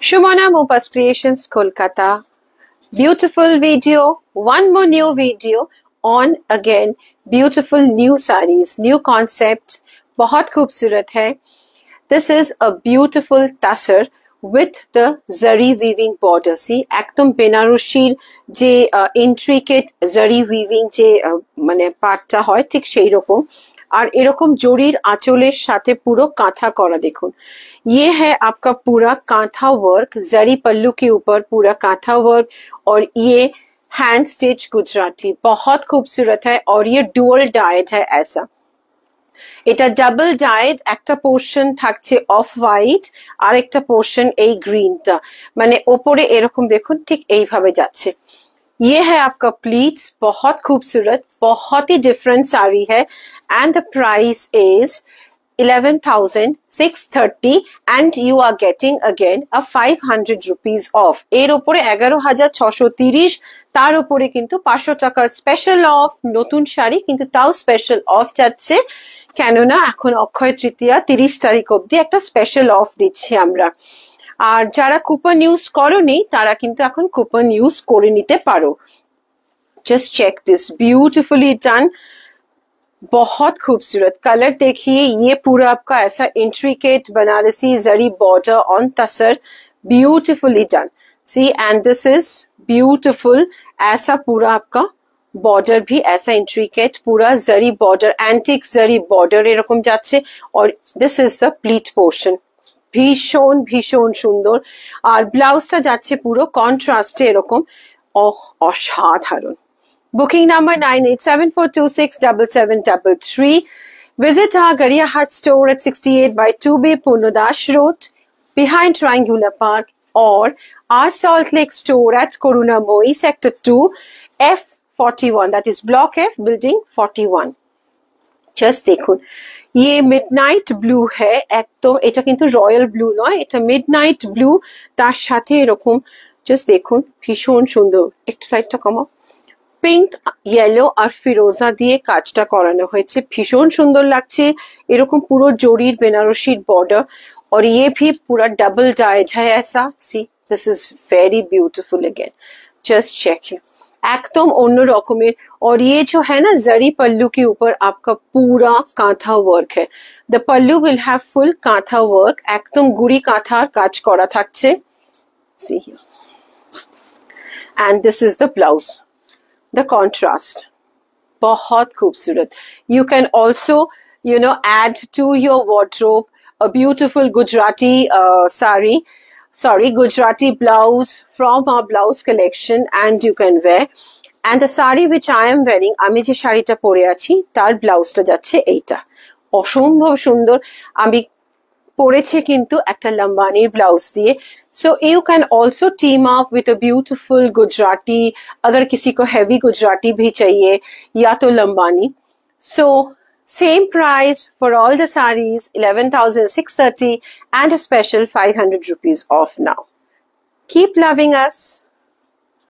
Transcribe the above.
Shumana Mopas Creations, Kolkata. Beautiful video, one more new video on again beautiful new sarees, new concept. बहुत खूबसूरत है. This is a beautiful tussar with the zari weaving border. See, একদম বেনারসির যে intricate zari weaving যে মানে পাটটা হয় ঠিক সেই রকম আর এরকম জরির আঁচলের সাথে পুরো কাঁথা করা দেখুন. ये है आपका पूरा कांथा वर्क, जरी पल्लू के ऊपर पूरा कांथा वर्क और ये हैंड स्टिच गुजराती बहुत खूबसूरत है और ये डुअल डाइड है. ऐसा এটা ডাবল ডাইড, একটা পোর্শন থাকছে অফ হোয়াইট আর একটা পোর্শন এই গ্রিনটা, মানে ওপরে এরকম দেখুন ঠিক এইভাবে যাচ্ছে. ये है आपका प्लीट्स, बहुत खूबसूरत, बहुत ही डिफरेंट साड़ी है and the price is 11,630 and you are getting again a 500 rupees off. এর উপরে 11,630, তার উপরে কিন্তু 500 টাকার স্পেশাল অফ. নতুন শাড়ি কিন্তু তাও স্পেশাল অফ যাচ্ছে, কেননা এখন অক্ষয় তৃতীয়া 30 তারিখ অবধি একটা স্পেশাল অফ দিচ্ছি আমরা. আর যারা কুপন ইউজ করোনি তারা কিন্তু এখন কুপন ইউজ করে নিতে পারো. Just check this, beautifully done, बहुत खूबसूरत कलर देखिए. ये पूरा आपका ऐसा intricate Banarasi zari border on tussar, beautifully done. See and this is beautiful. ऐसा पूरा आपका बॉर्डर भी ऐसा इंट्रिकेट पूरा zari border, antique zari border এরকম যাচ্ছে. और this is the pleat portion, ভীষণ ভীষণ সুন্দর. আর ব্লাউজটা যাচ্ছে পুরো কন্ট্রাস্টে এরকম, অসাধারণ. Booking number 9874267733. Visit our Gariyahat store at 68 by 2B Purnodash Road behind Triangular Park, or our Salt Lake store at Corona Moi Sector 2 F41, that is Block F Building 41. Just দেখুন, ये মিডনাইট ব্লু है একদম, এটা কিন্তু royal blue নয়, এটা midnight blue, তার সাথে এরকম জাস্ট দেখুন ভীষণ সুন্দর. একটু লাইটটা কমাও. পিঙ্ক, ইয়েলো আর ফিরোজা দিয়ে কাজটা করানো হয়েছে, ভীষণ সুন্দর লাগছে. এরকম পুরো জরির বেনারসির বর্ডার और ये भी पूरा डबल डाइड है ऐसा. See, this is very beautiful again, just check here, एकदम অন্য রকমের. और ये जो है ना जरी पल्लू के ऊपर आपका पूरा कांथा वर्क है. The pallu will have full kantha work, एकदम गुड़ी कांथार काज करा থাকছে. See here, and this is the blouse, the contrast बहुत खूबसूरत. You can also add to your wardrobe a beautiful Gujarati Gujarati blouse from our blouse collection and you can wear. And the sari which I am wearing, আমি যে শাড়িটা পরে আছি তার ব্লাউজটা যাচ্ছে এইটা, অসম্ভব সুন্দর. আমি পরেছি কিন্তু একটা লম্বানির ব্লাউজ দিয়ে. So you can also team up with a beautiful Gujarati, अगर किसी को heavy Gujarati भी चाहिए या तो Lambani. So same price for all the sarees, 11,630 and a special 500 rupees off now. Keep loving us.